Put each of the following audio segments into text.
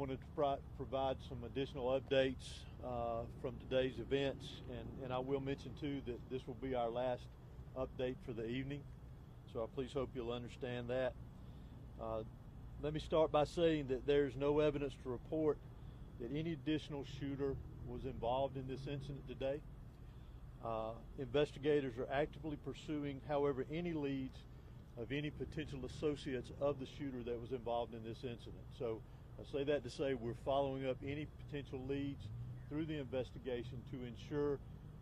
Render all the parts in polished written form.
wanted to provide some additional updates from today's events, and I will mention too that this will be our last update for the evening, so I please hope you'll understand that. Let me start by saying that there's no evidence to report that any additional shooter was involved in this incident today. Investigators are actively pursuing, however, any leads of any potential associates of the shooter that was involved in this incident. So I say that to say we're following up any potential leads through the investigation to ensure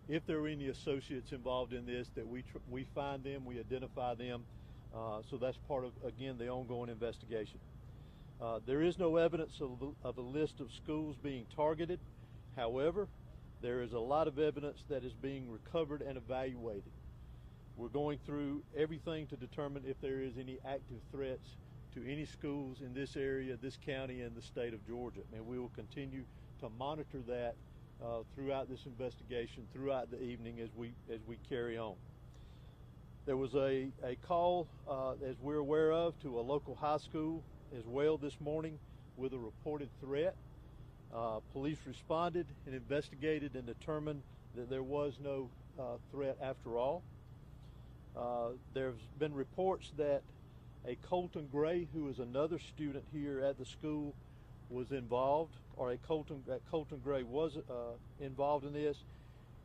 if there are any associates involved in this that we find them, we identify them. So that's part of, again, the ongoing investigation. There is no evidence of a list of schools being targeted. However, there is a lot of evidence that is being recovered and evaluated. We're going through everything to determine if there is any active threats to any schools in this area, this county, and the state of Georgia. And we will continue to monitor that throughout this investigation, throughout the evening as we carry on. There was a call, as we're aware of, to a local high school as well this morning with a reported threat. Police responded and investigated and determined that there was no threat after all. There's been reports that a Colt Gray, who is another student here at the school, was involved, or Colt Gray was involved in this.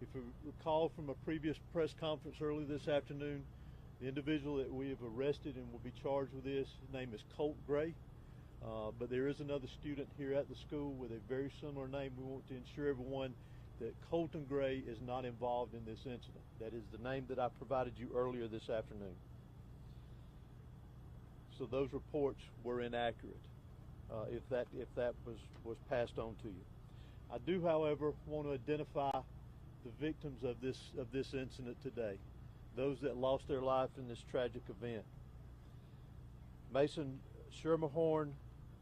If you recall from a previous press conference earlier this afternoon, the individual that we have arrested and will be charged with this, his name is Colt Gray. But there is another student here at the school with a very similar name. We want to ensure everyone that Colt Gray is not involved in this incident. That is the name that I provided you earlier this afternoon. So those reports were inaccurate, if that was passed on to you. I do, however, want to identify the victims of this incident today, those that lost their life in this tragic event. Mason Schermerhorn,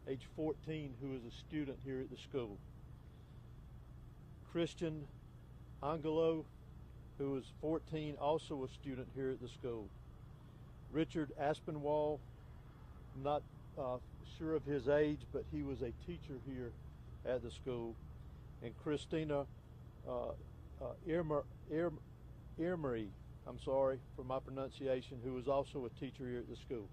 age 14, who is a student here at the school. Christian Angelo, who is 14, also a student here at the school. Richard Aspinwall, not sure of his age, but he was a teacher here at the school. And Christina Irmery, I'm sorry for my pronunciation, who is also a teacher here at the school.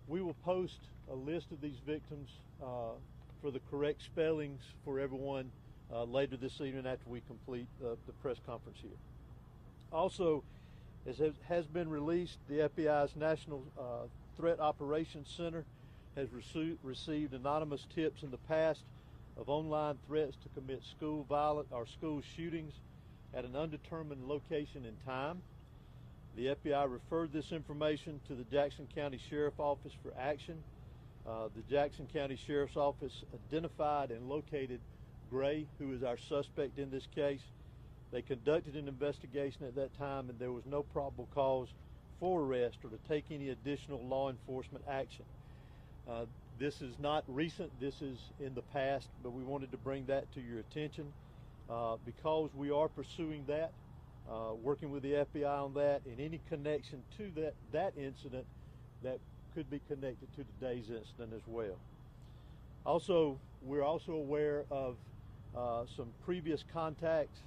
We will post a list of these victims for the correct spellings for everyone later this evening after we complete the press conference here. Also, as has been released, the FBI's National Threat Operations Center has received anonymous tips in the past of online threats to commit school violence or school shootings at an undetermined location and time. The FBI referred this information to the Jackson County Sheriff's Office for action. The Jackson County Sheriff's Office identified and located Gray, who is our suspect in this case. They conducted an investigation at that time, and there was no probable cause for arrest or to take any additional law enforcement action. This is not recent, this is in the past, but we wanted to bring that to your attention because we are pursuing that. Working with the FBI on that, and any connection to that incident that could be connected to today's incident as well. Also, we're also aware of some previous contacts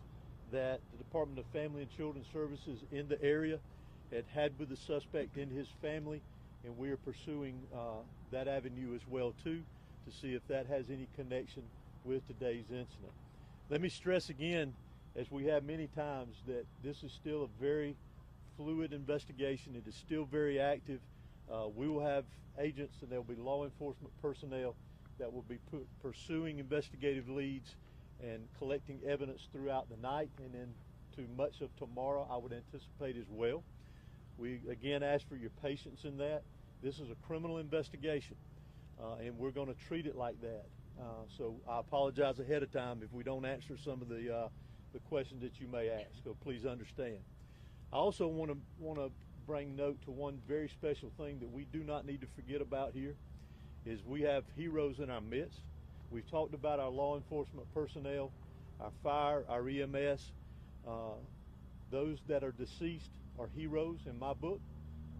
that the Department of Family and Children's Services in the area had with the suspect and his family, and we are pursuing that avenue as well too to see if that has any connection with today's incident. Let me stress again, as we have many times, that this is still a very fluid investigation. It is still very active. We will have agents and there will be law enforcement personnel that will be pursuing investigative leads and collecting evidence throughout the night and into much of tomorrow, I would anticipate as well. We again ask for your patience in that. This is a criminal investigation and we're going to treat it like that. So I apologize ahead of time if we don't answer some of the questions that you may ask, so please understand. I also want to bring note to one very special thing that we do not need to forget about here, is we have heroes in our midst. We've talked about our law enforcement personnel, our fire, our EMS. Those that are deceased are heroes in my book.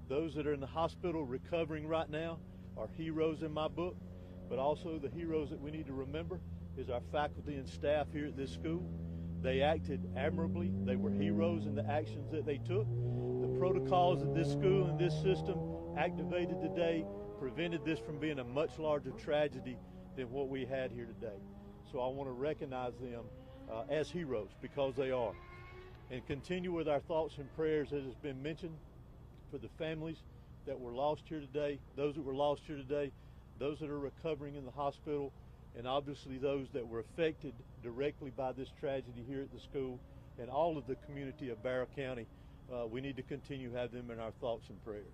Those that are in the hospital recovering right now are heroes in my book. but also the heroes that we need to remember is our faculty and staff here at this school. They acted admirably. They were heroes in the actions that they took. The protocols that this school and this system activated today prevented this from being a much larger tragedy than what we had here today. So I want to recognize them as heroes, because they are. And continue with our thoughts and prayers, as has been mentioned, for the families that were lost here today, those that were lost here today, those that are recovering in the hospital, and obviously those that were affected directly by this tragedy here at the school, and all of the community of Barrow County. We need to continue to have them in our thoughts and prayers.